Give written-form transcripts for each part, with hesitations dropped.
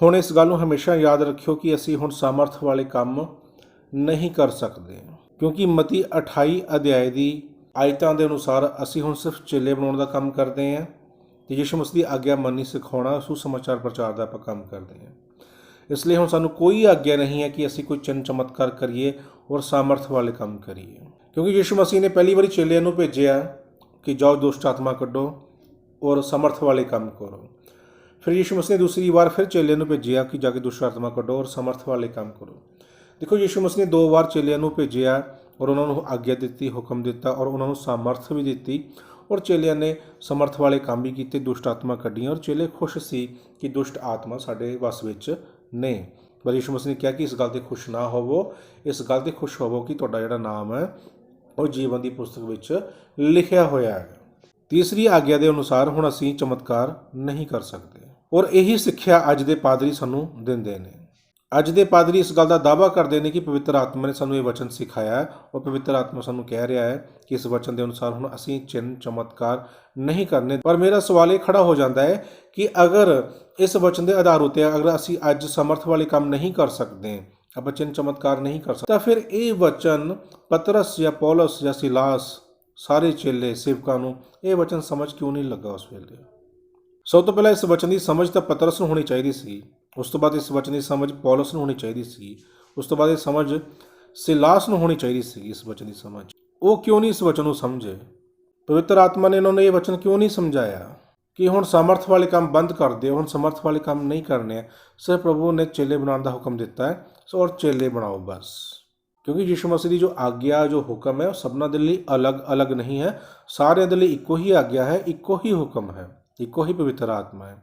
ਹੁਣ ਇਸ ਗੱਲ ਨੂੰ ਹਮੇਸ਼ਾ ਯਾਦ ਰੱਖਿਓ ਕਿ ਅਸੀਂ ਹੁਣ ਸਾਮਰਥ ਵਾਲੇ ਕੰਮ ਨਹੀਂ ਕਰ ਸਕਦੇ, ਕਿਉਂਕਿ ਮਤੀ 28 ਅਧਿਆਏ ਦੀ ਆਇਤਾਂ ਦੇ ਅਨੁਸਾਰ ਅਸੀਂ ਹੁਣ ਸਿਰਫ ਚੇਲੇ ਬਣਾਉਣ ਦਾ ਕੰਮ ਕਰਦੇ ਹਾਂ ਅਤੇ ਯਿਸੂ ਮਸੀਹ ਦੀ ਆਗਿਆ ਮੰਨਣੀ ਸਿਖਾਉਣਾ, ਸੁਸਮਾਚਾਰ ਪ੍ਰਚਾਰ ਦਾ ਆਪਾਂ ਕੰਮ ਕਰਦੇ ਹਾਂ। ਇਸ ਲਈ ਹੁਣ ਸਾਨੂੰ ਕੋਈ ਆਗਿਆ ਨਹੀਂ ਹੈ ਕਿ ਅਸੀਂ ਕੋਈ ਚਿੰਨ੍ਹ ਚਮਤਕਾਰ ਕਰੀਏ ਔਰ ਸਾਮਰਥ ਵਾਲੇ ਕੰਮ ਕਰੀਏ, ਕਿਉਂਕਿ ਯਿਸੂ ਮਸੀਹ ਨੇ ਪਹਿਲੀ ਵਾਰੀ ਚੇਲਿਆਂ ਨੂੰ ਭੇਜਿਆ ਕਿ ਜਾਓ ਦੁਸ਼ਟ ਆਤਮਾ ਕੱਢੋ ਔਰ ਸਮਰਥ ਵਾਲੇ ਕੰਮ ਕਰੋ। ਫਿਰ ਯਿਸੂ ਮਸੀਹ ਨੇ ਦੂਸਰੀ ਵਾਰ ਫਿਰ ਚੇਲਿਆਂ ਨੂੰ ਭੇਜਿਆ ਕਿ ਜਾ ਕੇ ਦੁਸ਼ਟ ਆਤਮਾ ਕੱਢੋ ਔਰ ਸਮਰਥ ਵਾਲੇ ਕੰਮ ਕਰੋ। ਦੇਖੋ, ਯਿਸੂ ਮਸੀਹ ਨੇ 2 ਵਾਰ ਚੇਲਿਆਂ ਨੂੰ ਭੇਜਿਆ ਔਰ ਉਹਨਾਂ ਨੂੰ ਆਗਿਆ ਦਿੱਤੀ, ਹੁਕਮ ਦਿੱਤਾ ਔਰ ਉਹਨਾਂ ਨੂੰ ਸਾਮਰਥ ਵੀ ਦਿੱਤੀ ਔਰ ਚੇਲਿਆਂ ਨੇ ਸਮਰਥ ਵਾਲੇ ਕੰਮ ਵੀ ਕੀਤੇ, ਦੁਸ਼ਟ ਆਤਮਾ ਕੱਢੀਆਂ ਔਰ ਚੇਲੇ ਖੁਸ਼ ਸੀ ਕਿ ਦੁਸ਼ਟ ਆਤਮਾ ਸਾਡੇ ਵਸ ਵਿੱਚ ਨੇ। ਪਰ ਯਿਸੂ ਮਸੀਹ ਨੇ ਕਿਹਾ ਕਿ ਇਸ ਗੱਲ 'ਤੇ ਖੁਸ਼ ਨਾ ਹੋਵੋ, ਇਸ ਗੱਲ 'ਤੇ ਖੁਸ਼ ਹੋਵੋ ਕਿ ਤੁਹਾਡਾ ਜਿਹੜਾ ਨਾਮ ਹੈ ਉਹ ਜੀਵਨ ਦੀ ਪੁਸਤਕ ਵਿੱਚ ਲਿਖਿਆ ਹੋਇਆ ਹੈ। ਤੀਸਰੀ ਆਗਿਆ ਦੇ ਅਨੁਸਾਰ ਹੁਣ ਅਸੀਂ ਚਮਤਕਾਰ ਨਹੀਂ ਕਰ ਸਕਦੇ ਔਰ ਇਹੀ ਸਿੱਖਿਆ ਅੱਜ ਦੇ ਪਾਦਰੀ ਸਾਨੂੰ ਦਿੰਦੇ ਨੇ। ਅੱਜ ਦੇ ਪਾਦਰੀ ਇਸ ਗੱਲ ਦਾ ਦਾਅਵਾ ਕਰਦੇ ਨੇ ਕਿ ਪਵਿੱਤਰ ਆਤਮਾ ਨੇ ਸਾਨੂੰ ਇਹ ਵਚਨ ਸਿਖਾਇਆ ਔਰ ਪਵਿੱਤਰ ਆਤਮਾ ਸਾਨੂੰ ਕਹਿ ਰਿਹਾ ਹੈ ਕਿ ਇਸ ਵਚਨ ਦੇ ਅਨੁਸਾਰ ਹੁਣ ਅਸੀਂ ਚਿੰਨ੍ਹ ਚਮਤਕਾਰ ਨਹੀਂ ਕਰਨੇ। ਪਰ ਮੇਰਾ ਸਵਾਲ ਇਹ ਖੜਾ ਹੋ ਜਾਂਦਾ ਹੈ ਕਿ ਅਗਰ ਇਸ ਵਚਨ ਦੇ ਆਧਾਰ ਉੱਤੇ ਅਗਰ ਅਸੀਂ ਅੱਜ ਸਮਰਥ ਵਾਲੇ ਕੰਮ ਨਹੀਂ ਕਰ ਸਕਦੇ, ਆਪਾਂ ਚਿੰਨ੍ਹ ਚਮਤਕਾਰ ਨਹੀਂ ਕਰ ਸਕਦੇ, ਤਾਂ ਫਿਰ ਇਹ ਵਚਨ ਪਤਰਸ ਜਾਂ ਪੌਲਸ ਜਾਂ ਸਿਲਾਸ ਸਾਰੇ ਚੇਲੇ ਸੇਵਕਾਂ ਨੂੰ ਇਹ ਵਚਨ ਸਮਝ ਕਿਉਂ ਨਹੀਂ ਲੱਗਾ ਉਸ ਵੇਲੇ? ਸਭ ਤੋਂ ਪਹਿਲਾਂ ਇਸ ਵਚਨ ਦੀ ਸਮਝ ਤਾਂ ਪਤਰਸ ਨੂੰ ਹੋਣੀ ਚਾਹੀਦੀ ਸੀ, ਉਸ ਤੋਂ ਬਾਅਦ ਇਸ ਵਚਨ ਦੀ ਸਮਝ ਪੌਲਸ ਨੂੰ ਹੋਣੀ ਚਾਹੀਦੀ ਸੀ, ਉਸ ਤੋਂ ਬਾਅਦ ਇਹ ਸਮਝ ਸਿਲਾਸ ਨੂੰ ਹੋਣੀ ਚਾਹੀਦੀ ਸੀ। ਇਸ ਵਚਨ ਦੀ ਸਮਝ ਉਹ ਕਿਉਂ ਨਹੀਂ ਇਸ ਵਚਨ ਨੂੰ ਸਮਝੇ? ਪਵਿੱਤਰ ਆਤਮਾ ਨੇ ਉਹਨਾਂ ਨੂੰ ਇਹ ਵਚਨ ਕਿਉਂ ਨਹੀਂ ਸਮਝਾਇਆ ਕਿ ਹੁਣ ਸਮਰਥ ਵਾਲੇ ਕੰਮ ਬੰਦ ਕਰ ਦਿਓ, ਹੁਣ ਸਮਰਥ ਵਾਲੇ ਕੰਮ ਨਹੀਂ ਕਰਨੇ ਹੈ, ਸਿਰਫ ਪ੍ਰਭੂ ਨੇ ਚੇਲੇ ਬਣਾਉਣ ਦਾ ਹੁਕਮ ਦਿੱਤਾ ਹੈ ਔਰ ਚੇਲੇ ਬਣਾਓ ਬਸ। ਕਿਉਂਕਿ ਯਿਸੂ ਮਸੀਹ ਦੀ ਜੋ ਆਗਿਆ, ਜੋ ਹੁਕਮ ਹੈ ਉਹ ਸਭਨਾਂ ਦੇ ਲਈ ਅਲੱਗ-ਅਲੱਗ ਨਹੀਂ ਹੈ, ਸਾਰਿਆਂ ਦੇ ਲਈ ਇੱਕੋ ਹੀ ਆਗਿਆ ਹੈ, ਇੱਕੋ ਹੀ ਹੁਕਮ ਹੈ, ਇੱਕੋ ਹੀ ਪਵਿੱਤਰ ਆਤਮਾ ਹੈ।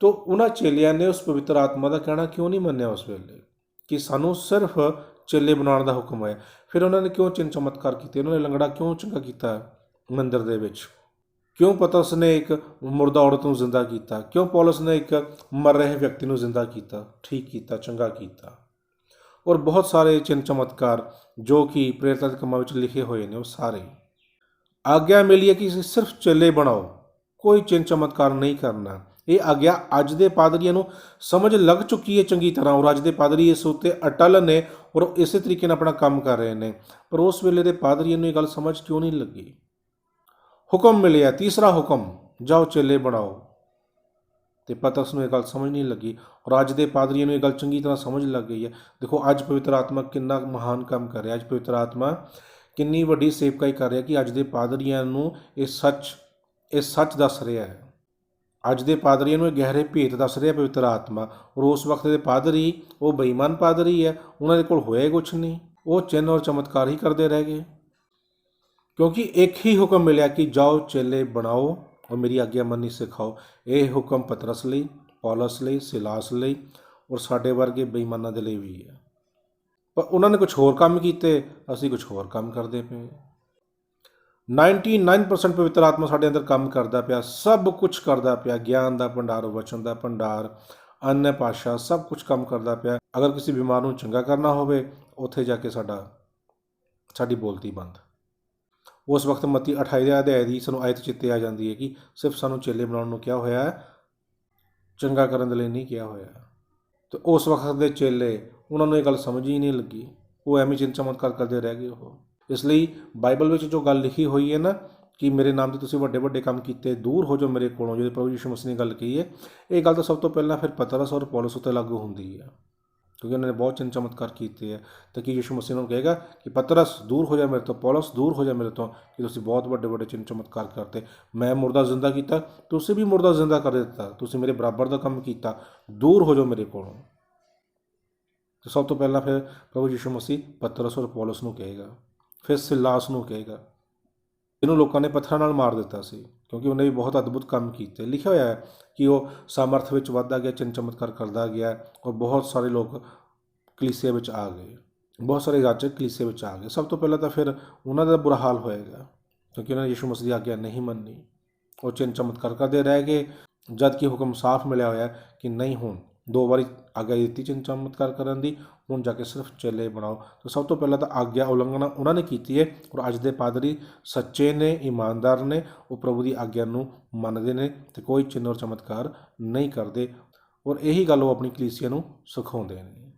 ਤੋ ਉਹਨਾਂ ਚੇਲਿਆਂ ਨੇ ਉਸ ਪਵਿੱਤਰ ਆਤਮਾ ਦਾ ਕਹਿਣਾ ਕਿਉਂ ਨਹੀਂ ਮੰਨਿਆ ਉਸ ਵੇਲੇ ਕਿ ਸਾਨੂੰ ਸਿਰਫ ਚੇਲੇ ਬਣਾਉਣ ਦਾ ਹੁਕਮ ਹੈ? ਫਿਰ ਉਹਨਾਂ ਨੇ ਕਿਉਂ ਚਿੰਨ੍ਹ ਚਮਤਕਾਰ ਕੀਤੇ? ਉਹਨਾਂ ਨੇ ਲੰਗੜਾ ਕਿਉਂ ਚੰਗਾ ਕੀਤਾ ਮੰਦਿਰ ਦੇ ਵਿੱਚ? ਕਿਉਂ ਪਤਰਸ ਨੇ ਇੱਕ ਮੁਰਦਾ ਔਰਤ ਨੂੰ ਜ਼ਿੰਦਾ ਕੀਤਾ? ਕਿਉਂ ਪੌਲਸ ਨੇ ਇੱਕ ਮਰ ਰਹੇ ਵਿਅਕਤੀ ਨੂੰ ਜ਼ਿੰਦਾ ਕੀਤਾ, ਠੀਕ ਕੀਤਾ, ਚੰਗਾ ਕੀਤਾ? ਔਰ ਬਹੁਤ ਸਾਰੇ ਚਿੰਨ੍ਹ ਚਮਤਕਾਰ ਜੋ ਕਿ ਪ੍ਰੇਰਿਤਾਂ ਦੇ ਕੰਮਾਂ ਵਿੱਚ ਲਿਖੇ ਹੋਏ ਨੇ, ਉਹ ਸਾਰੇ ਆਗਿਆ ਮਿਲੀ ਹੈ ਕਿ ਸਿਰਫ ਚੇਲੇ ਬਣਾਓ, ਕੋਈ ਚਿੰਨ੍ਹ ਚਮਤਕਾਰ ਨਹੀਂ ਕਰਨਾ। ਇਹ ਆਗਿਆ ਅੱਜ ਦੇ ਪਾਦਰੀਆਂ ਨੂੰ ਸਮਝ ਲੱਗ ਚੁੱਕੀ ਹੈ ਚੰਗੀ ਤਰ੍ਹਾਂ ਔਰ ਅੱਜ ਦੇ ਪਾਦਰੀ ਇਸ ਉੱਤੇ ਅਟਲ ਨੇ ਔਰ ਇਸੇ ਤਰੀਕੇ ਨਾਲ ਆਪਣਾ ਕੰਮ ਕਰ ਰਹੇ ਨੇ। ਪਰ ਉਸ ਵੇਲੇ ਦੇ ਪਾਦਰੀਆਂ ਨੂੰ ਇਹ ਗੱਲ ਸਮਝ ਕਿਉਂ ਨਹੀਂ ਲੱਗੀ? ਹੁਕਮ ਮਿਲਿਆ, ਤੀਸਰਾ ਹੁਕਮ, ਜਾਓ ਚੇਲੇ ਬਣਾਓ, ਅਤੇ ਪਤਰਸ ਨੂੰ ਇਹ ਗੱਲ ਸਮਝ ਨਹੀਂ ਲੱਗੀ ਔਰ ਅੱਜ ਦੇ ਪਾਦਰੀਆਂ ਨੂੰ ਇਹ ਗੱਲ ਚੰਗੀ ਤਰ੍ਹਾਂ ਸਮਝ ਲੱਗ ਗਈ ਹੈ। ਦੇਖੋ ਅੱਜ ਪਵਿੱਤਰ ਆਤਮਾ ਕਿੰਨਾ ਮਹਾਨ ਕੰਮ ਕਰ ਰਿਹਾ, ਅੱਜ ਪਵਿੱਤਰ ਆਤਮਾ ਕਿੰਨੀ ਵੱਡੀ ਸੇਵਕਾਈ ਕਰ ਰਿਹਾ ਕਿ ਅੱਜ ਦੇ ਪਾਦਰੀਆਂ ਨੂੰ ਇਹ ਸੱਚ ਦੱਸ ਰਿਹਾ ਹੈ। ਅੱਜ ਦੇ ਪਾਦਰੀਆਂ ਨੂੰ ਇਹ ਗਹਿਰੇ ਭੇਤ ਦੱਸ ਰਿਹਾ ਪਵਿੱਤਰ ਆਤਮਾ ਔਰ ਉਸ ਵਕਤ ਦੇ ਪਾਦਰੀ ਉਹ ਬੇਈਮਾਨ ਪਾਦਰੀ ਹੈ, ਉਹਨਾਂ ਦੇ ਕੋਲ ਹੋਇਆ ਕੁਛ ਨਹੀਂ, ਉਹ ਚਿੰਨ੍ਹ ਔਰ ਚਮਤਕਾਰ ਹੀ ਕਰਦੇ ਰਹਿ ਗਏ। ਕਿਉਂਕਿ ਇੱਕ ਹੀ ਹੁਕਮ ਮਿਲਿਆ ਕਿ ਜਾਓ ਚੇਲੇ ਬਣਾਓ ਔਰ ਮੇਰੀ ਆਗਿਆ ਮੰਨਣੀ ਸਿਖਾਓ। ਇਹ ਹੁਕਮ ਪਤਰਸ ਲਈ, ਪੌਲਸ ਲਈ, ਸਿਲਾਸ ਲਈ ਔਰ ਸਾਡੇ ਵਰਗੇ ਬੇਈਮਾਨਾਂ ਦੇ ਲਈ ਵੀ ਹੈ। ਪਰ ਉਹਨਾਂ ਨੇ ਕੁਛ ਹੋਰ ਕੰਮ ਕੀਤੇ, ਅਸੀਂ ਕੁਛ ਹੋਰ ਕੰਮ ਕਰਦੇ ਪਏ। 99% ਪਵਿੱਤਰ ਆਤਮਾ ਸਾਡੇ ਅੰਦਰ ਕੰਮ ਕਰਦਾ ਪਿਆ, ਸਭ ਕੁਛ ਕਰਦਾ ਪਿਆ, ਗਿਆਨ ਦਾ ਭੰਡਾਰ, ਵਚਨ ਦਾ ਭੰਡਾਰ, ਅੰਨ ਭਾਸ਼ਾ, ਸਭ ਕੁਛ ਕੰਮ ਕਰਦਾ ਪਿਆ। ਅਗਰ ਕਿਸੇ ਬਿਮਾਰ ਨੂੰ ਚੰਗਾ ਕਰਨਾ ਹੋਵੇ, ਉੱਥੇ ਜਾ ਕੇ ਸਾਡੀ ਬੋਲਤੀ ਬੰਦ। ਉਸ ਵਕਤ ਮਤੀ 28 ਅਧਿਆਏ ਦੀ ਸਾਨੂੰ ਆਇਤ ਚਿੱਤੇ ਆ ਜਾਂਦੀ ਹੈ ਕਿ ਸਿਰਫ ਸਾਨੂੰ ਚੇਲੇ ਬਣਾਉਣ ਨੂੰ ਕਿਹਾ ਹੋਇਆ ਹੈ, ਚੰਗਾ ਕਰਨ ਦੇ ਲਈ ਨਹੀਂ ਕਿਹਾ ਹੋਇਆ। ਅਤੇ ਉਸ ਵਕਤ ਦੇ ਚੇਲੇ, ਉਹਨਾਂ ਨੂੰ ਇਹ ਗੱਲ ਸਮਝ ਹੀ ਨਹੀਂ ਲੱਗੀ, ਉਹ ਐਵੇਂ ਚਿੰਨ੍ਹ ਚਮਤਕਾਰ ਕਰਦੇ ਰਹਿ ਗਏ ਉਹ। ਇਸ ਲਈ ਬਾਈਬਲ ਵਿੱਚ ਜੋ ਗੱਲ ਲਿਖੀ ਹੋਈ ਹੈ ਨਾ ਕਿ ਮੇਰੇ ਨਾਮ 'ਤੇ ਤੁਸੀਂ ਵੱਡੇ ਵੱਡੇ ਕੰਮ ਕੀਤੇ, ਦੂਰ ਹੋ ਜਾਓ ਮੇਰੇ ਕੋਲੋਂ, ਜਦੋਂ ਪ੍ਰਭੂ ਯਿਸੂ ਮਸੀਹ ਨੇ ਗੱਲ ਕਹੀ ਹੈ, ਇਹ ਗੱਲ ਤਾਂ ਸਭ ਤੋਂ ਪਹਿਲਾਂ ਫਿਰ ਪਤਰਸ ਔਰ ਪੌਲਸ ਉੱਤੇ ਲਾਗੂ ਹੁੰਦੀ ਹੈ, ਕਿਉਂਕਿ ਉਹਨਾਂ ਨੇ ਬਹੁਤ ਚਿੰਨ੍ਹ ਚਮਤਕਾਰ ਕੀਤੇ ਹੈ। ਤਾਂ ਕੀ ਯਿਸੂ ਮਸੀਹ ਨੂੰ ਕਹੇਗਾ ਕਿ ਪਤਰਸ ਦੂਰ ਹੋ ਜਾ ਮੇਰੇ ਤੋਂ, ਪੌਲਸ ਦੂਰ ਹੋ ਜਾ ਮੇਰੇ ਤੋਂ, ਕਿ ਤੁਸੀਂ ਬਹੁਤ ਵੱਡੇ ਵੱਡੇ ਚਿੰਨ੍ਹ ਚਮਤਕਾਰ ਕਰਤੇ। ਮੈਂ ਮੁਰਦਾ ਜ਼ਿੰਦਾ ਕੀਤਾ, ਤੁਸੀਂ ਵੀ ਮੁਰਦਾ ਜ਼ਿੰਦਾ ਕਰ ਦਿੱਤਾ, ਤੁਸੀਂ ਮੇਰੇ ਬਰਾਬਰ ਦਾ ਕੰਮ ਕੀਤਾ, ਦੂਰ ਹੋ ਜਾਓ ਮੇਰੇ ਕੋਲੋਂ। ਤਾਂ ਸਭ ਤੋਂ ਪਹਿਲਾਂ ਫਿਰ ਪ੍ਰਭੂ ਯਿਸੂ ਮਸੀਹ ਪਤਰਸ ਔਰ ਪੌਲਸ ਨੂੰ ਕਹੇਗਾ, ਫਿਰ ਸਿਲਾਸ ਨੂੰ ਕਹੇਗਾ, ਇਹਨੂੰ ਲੋਕਾਂ ਨੇ ਪੱਥਰਾਂ ਨਾਲ ਮਾਰ ਦਿੱਤਾ ਸੀ ਕਿਉਂਕਿ ਉਹਨੇ ਵੀ ਬਹੁਤ ਅਦਭੁਤ ਕੰਮ ਕੀਤੇ। ਲਿਖਿਆ ਹੋਇਆ ਹੈ ਕਿ ਉਹ ਸਾਮਰਥ ਵਿੱਚ ਵੱਧਦਾ ਗਿਆ, ਚਿੰਨ੍ਹ ਚਮਤਕਾਰ ਕਰਦਾ ਗਿਆ ਔਰ ਬਹੁਤ ਸਾਰੇ ਲੋਕ ਕਲੀਸਿਆ ਵਿੱਚ ਆ ਗਏ, ਬਹੁਤ ਸਾਰੇ ਜਾਜਕ ਕਲੀਸਿਆ ਵਿੱਚ ਆ ਗਏ। ਸਭ ਤੋਂ ਪਹਿਲਾਂ ਤਾਂ ਫਿਰ ਉਹਨਾਂ ਦਾ ਬੁਰਾ ਹਾਲ ਹੋਏਗਾ ਕਿਉਂਕਿ ਉਹਨਾਂ ਨੇ ਯਿਸੂ ਮਸੀਹ ਦੀ ਆਗਿਆ ਨਹੀਂ ਮੰਨੀ, ਉਹ ਚਿੰਨ੍ਹ ਚਮਤਕਾਰ ਕਰਦੇ ਰਹਿ ਗਏ, ਜਦ ਕਿ ਹੁਕਮ ਸਾਫ਼ ਮਿਲਿਆ ਹੋਇਆ ਕਿ ਨਹੀਂ, ਹੁਣ 2 ਵਾਰੀ ਆਗਿਆ ਦਿੱਤੀ ਚਿੰਨ੍ਹ ਚਮਤਕਾਰ ਕਰਨ ਦੀ, ਹੁਣ ਜਾ ਕੇ ਸਿਰਫ ਚੇਲੇ ਬਣਾਓ। ਤਾਂ ਸਭ ਤੋਂ ਪਹਿਲਾਂ ਤਾਂ ਆਗਿਆ ਉਲੰਘਣਾ ਉਹਨਾਂ ਨੇ ਕੀਤੀ ਹੈ ਔਰ ਅੱਜ ਦੇ ਪਾਦਰੀ ਸੱਚੇ ਨੇ, ਇਮਾਨਦਾਰ ਨੇ, ਉਹ ਪ੍ਰਭੂ ਦੀ ਆਗਿਆ ਨੂੰ ਮੰਨਦੇ ਨੇ ਅਤੇ ਕੋਈ ਚਿੰਨ੍ਹ ਔਰ ਚਮਤਕਾਰ ਨਹੀਂ ਕਰਦੇ ਔਰ ਇਹੀ ਗੱਲ ਉਹ ਆਪਣੀ ਕਲੀਸਿਆ ਨੂੰ ਸਿਖਾਉਂਦੇ ਨੇ।